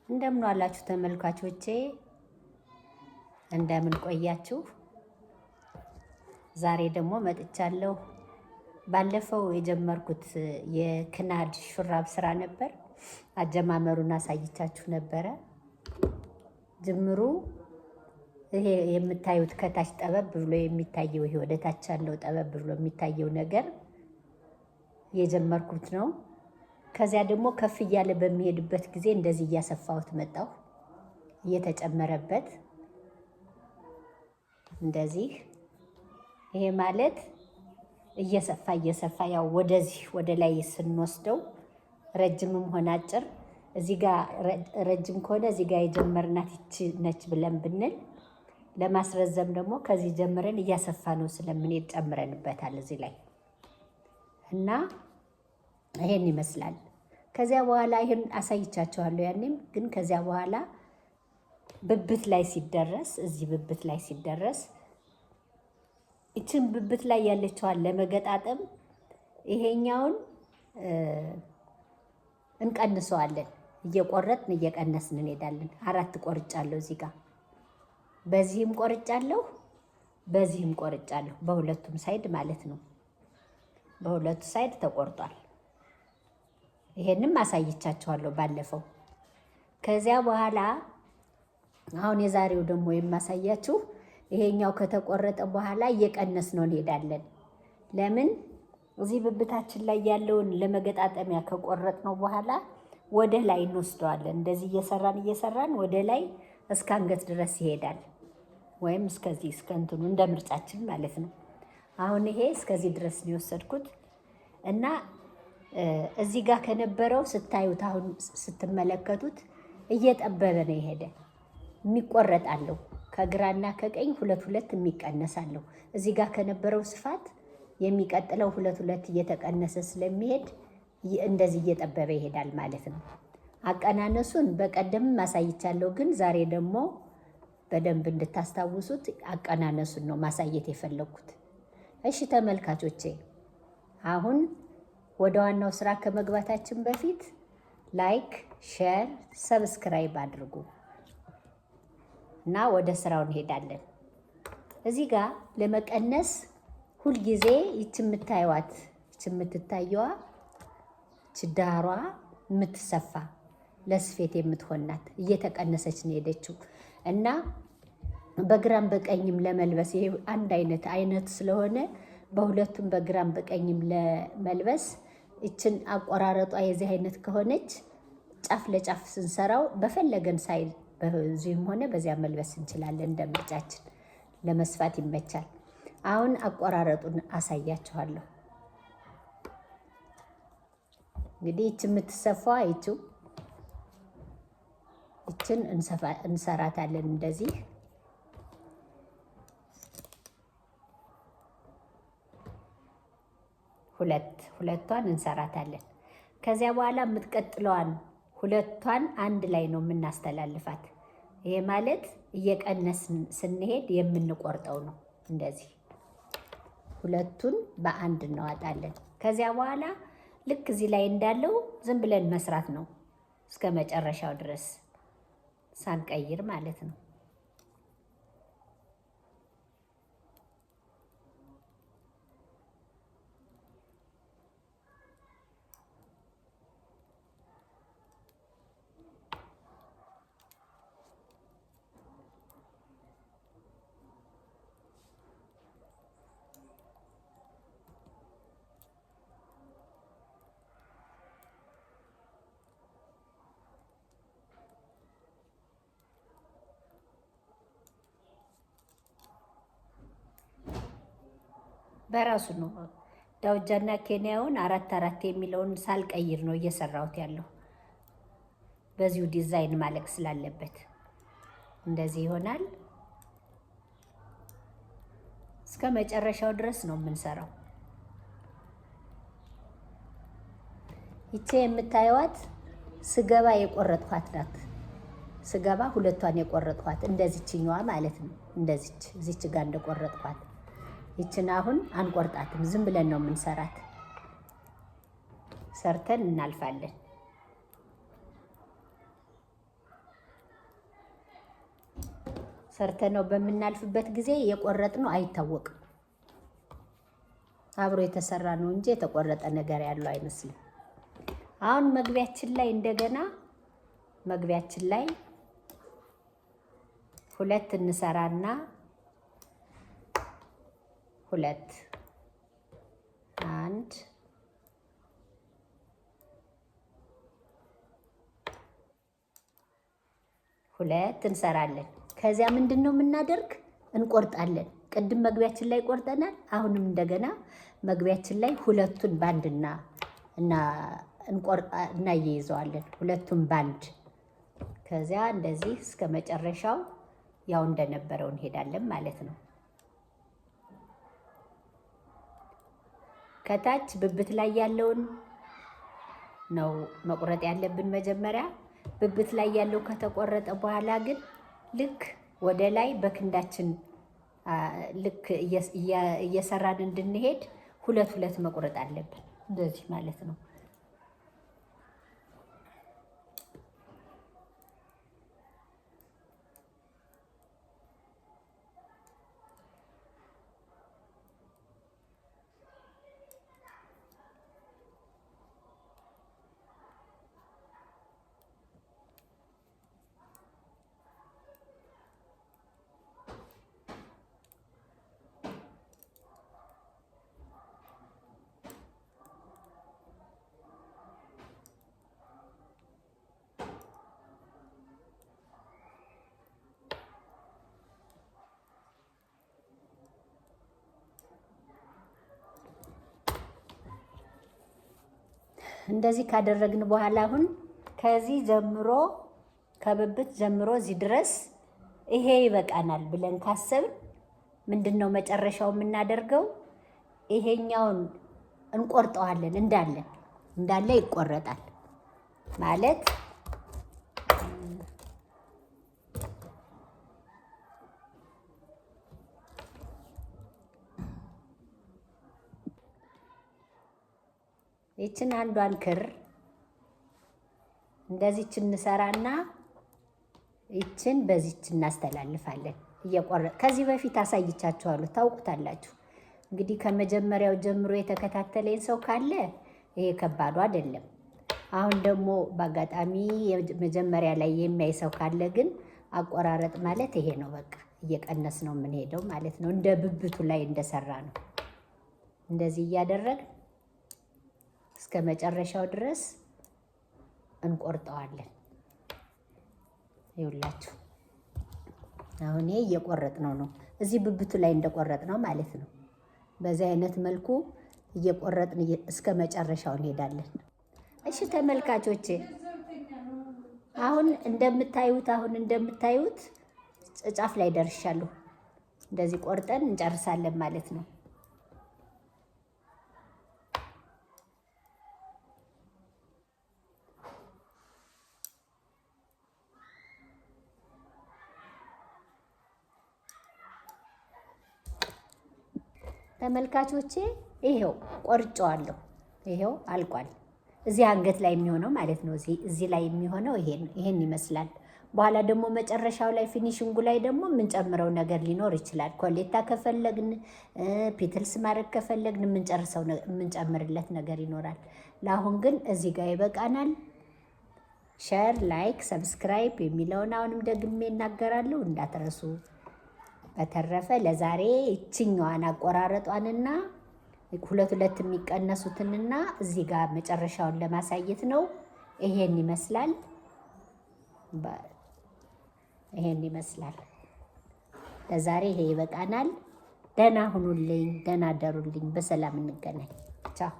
እንደምን ዋላችሁ ተመልካቾቼ፣ እንደምን ቆያችሁ? ዛሬ ደግሞ መጥቻለሁ። ባለፈው የጀመርኩት የክናድ ሹራብ ስራ ነበር። አጀማመሩን አሳይቻችሁ ነበረ። ጅምሩ ይሄ የምታዩት ከታች ጠበብ ብሎ የሚታየው ይሄ ወደ ታች ያለው ጠበብ ብሎ የሚታየው ነገር የጀመርኩት ነው። ከዚያ ደግሞ ከፍ እያለ በሚሄድበት ጊዜ እንደዚህ እያሰፋሁት መጣሁ። እየተጨመረበት እንደዚህ ይሄ ማለት እየሰፋ ያው ወደዚህ ወደ ላይ ስንወስደው ረጅምም ሆነ አጭር እዚህ ጋር ረጅም ከሆነ እዚህ ጋር የጀመርናት ይቺ ነች ብለን ብንል ለማስረዘም ደግሞ ከዚህ ጀምረን እያሰፋ ነው ስለምንሄድ ጨምረንበታል እዚህ ላይ እና ይሄን ይመስላል። ከዚያ በኋላ ይሄን አሳይቻችኋለሁ ያኔም። ግን ከዚያ በኋላ ብብት ላይ ሲደረስ እዚህ ብብት ላይ ሲደረስ እቺን ብብት ላይ ያለችዋን ለመገጣጠም ይሄኛውን እንቀንሰዋለን። እየቆረጥን እየቀነስን እንሄዳለን። 4 ቆርጫለሁ እዚህ ጋር፣ በዚህም ቆርጫለሁ፣ በዚህም ቆርጫለሁ። በሁለቱም ሳይድ ማለት ነው። በሁለቱ ሳይድ ተቆርጧል። ይሄንም አሳይቻችኋለሁ ባለፈው። ከዚያ በኋላ አሁን የዛሬው ደግሞ የማሳያችሁ ይሄኛው ከተቆረጠ በኋላ እየቀነስ ነው እንሄዳለን። ለምን እዚህ ብብታችን ላይ ያለውን ለመገጣጠሚያ ከቆረጥ ነው በኋላ ወደ ላይ እንወስደዋለን። እንደዚህ እየሰራን ወደ ላይ እስከ አንገት ድረስ ይሄዳል። ወይም እስከዚህ እስከ እንትኑ እንደ ምርጫችን ማለት ነው። አሁን ይሄ እስከዚህ ድረስ ነው የወሰድኩት እና እዚህ ጋር ከነበረው ስታዩት አሁን ስትመለከቱት እየጠበበ ነው የሄደ። የሚቆረጣለሁ ከግራና ከቀኝ 2 የሚቀነሳለሁ። እዚህ ጋር ከነበረው ስፋት የሚቀጥለው 2 እየተቀነሰ ስለሚሄድ እንደዚህ እየጠበበ ይሄዳል ማለት ነው። አቀናነሱን በቀደም ማሳይቻለሁ፣ ግን ዛሬ ደግሞ በደንብ እንድታስታውሱት አቀናነሱን ነው ማሳየት የፈለኩት። እሺ ተመልካቾቼ፣ አሁን ወደ ዋናው ስራ ከመግባታችን በፊት ላይክ፣ ሼር፣ ሰብስክራይብ አድርጉ እና ወደ ስራው እንሄዳለን። እዚህ ጋር ለመቀነስ ሁልጊዜ ይች የምታዩዋት ይች የምትታየዋ ዳሯ የምትሰፋ ለስፌት የምትሆናት እየተቀነሰች ነው ሄደችው እና በግራም በቀኝም ለመልበስ ይሄ አንድ አይነት ስለሆነ በሁለቱም በግራም በቀኝም ለመልበስ ይችን አቆራረጧ የዚህ አይነት ከሆነች ጫፍ ለጫፍ ስንሰራው በፈለገን ሳይል በዚህም ሆነ በዚያ መልበስ እንችላለን። እንደ ምርጫችን ለመስፋት ይመቻል። አሁን አቆራረጡን አሳያችኋለሁ። እንግዲህ ይች የምትሰፋው ይችን እንሰራታለን እንደዚህ ሁለቷን እንሰራታለን። ከዚያ በኋላ የምትቀጥለዋን 2ቷን አንድ ላይ ነው የምናስተላልፋት። ይሄ ማለት እየቀነስን ስንሄድ የምንቆርጠው ነው። እንደዚህ 2ቱን በአንድ እናዋጣለን። ከዚያ በኋላ ልክ እዚህ ላይ እንዳለው ዝም ብለን መስራት ነው እስከ መጨረሻው ድረስ ሳንቀይር ማለት ነው። በራሱ ነው ዳውጃና ኬንያውን 4 የሚለውን ሳልቀይር ነው እየሰራሁት ያለው። በዚሁ ዲዛይን ማለቅ ስላለበት እንደዚህ ይሆናል። እስከ መጨረሻው ድረስ ነው የምንሰራው። ይቺ የምታዩዋት ስገባ የቆረጥኳት ናት። ስገባ 2ቷን የቆረጥኳት እንደዚችኛዋ ማለት ነው። እንደዚች እዚች ጋር እንደቆረጥኳት ይችን አሁን አንቆርጣትም፣ ዝም ብለን ነው የምንሰራት። ሰርተን እናልፋለን። ሰርተነው በምናልፍበት ጊዜ የቆረጥነው አይታወቅም። አብሮ የተሰራ ነው እንጂ የተቆረጠ ነገር ያለው አይመስልም። አሁን መግቢያችን ላይ እንደገና መግቢያችን ላይ 2 እንሰራና 2 1 2 እንሰራለን። ከዚያ ምንድነው የምናደርግ? እንቆርጣለን። ቅድም መግቢያችን ላይ ቆርጠናል። አሁንም እንደገና መግቢያችን ላይ 2ቱን ባንድና እናያይዘዋለን። 2ቱን ባንድ ከዚያ እንደዚህ እስከ መጨረሻው ያው እንደነበረው እንሄዳለን ማለት ነው። ከታች ብብት ላይ ያለውን ነው መቁረጥ ያለብን መጀመሪያ። ብብት ላይ ያለው ከተቆረጠ በኋላ ግን ልክ ወደ ላይ በክንዳችን ልክ እየሰራን እንድንሄድ 2 መቁረጥ አለብን። እንደዚህ ማለት ነው። እንደዚህ ካደረግን በኋላ አሁን ከዚህ ጀምሮ ከብብት ጀምሮ እዚህ ድረስ ይሄ ይበቃናል ብለን ካሰብን ምንድነው መጨረሻው የምናደርገው? ይሄኛውን እንቆርጠዋለን። እንዳለ ይቆረጣል ማለት ይችን አንዷን ክር እንደዚህች እንሰራና ይችን በዚህች እናስተላልፋለን። ከዚህ በፊት አሳይቻችኋለሁ፣ ታውቁታላችሁ። እንግዲህ ከመጀመሪያው ጀምሮ የተከታተለኝ ሰው ካለ ይሄ ከባዱ አይደለም። አሁን ደግሞ በአጋጣሚ መጀመሪያ ላይ የሚያይ ሰው ካለ ግን አቆራረጥ ማለት ይሄ ነው። በቃ እየቀነስ ነው የምንሄደው ማለት ነው። እንደ ብብቱ ላይ እንደሰራ ነው። እንደዚህ እያደረግን እስከ መጨረሻው ድረስ እንቆርጠዋለን። ይኸውላችሁ አሁን ይሄ እየቆረጥነው ነው። እዚህ ብብቱ ላይ እንደቆረጥነው ማለት ነው። በዚህ አይነት መልኩ እየቆረጥን እስከ መጨረሻው እንሄዳለን። እሺ ተመልካቾቼ አሁን እንደምታዩት ጫፍ ላይ ደርሻለሁ። እንደዚህ ቆርጠን እንጨርሳለን ማለት ነው። ተመልካቾቼ ይሄው ቆርጬዋለሁ። ይሄው አልቋል። እዚህ አንገት ላይ የሚሆነው ማለት ነው። እዚህ ላይ የሚሆነው ይሄን ይመስላል። በኋላ ደግሞ መጨረሻው ላይ ፊኒሽንጉ ላይ ደግሞ የምንጨምረው ነገር ሊኖር ይችላል። ኮሌታ ከፈለግን ፒትልስ ማድረግ ከፈለግን የምንጨምርለት ነገር ይኖራል። ለአሁን ግን እዚህ ጋር ይበቃናል። ሼር፣ ላይክ፣ ሰብስክራይብ የሚለውን አሁንም ደግሜ እናገራለሁ እንዳትረሱ። በተረፈ ለዛሬ እችኛዋን አቆራረጧንና 2 የሚቀነሱትንና እዚህ ጋር መጨረሻውን ለማሳየት ነው። ይሄን ይመስላል። ለዛሬ ይሄ ይበቃናል። ደህና ሁኑልኝ፣ ደህና ደሩልኝ። በሰላም እንገናኝ። ቻው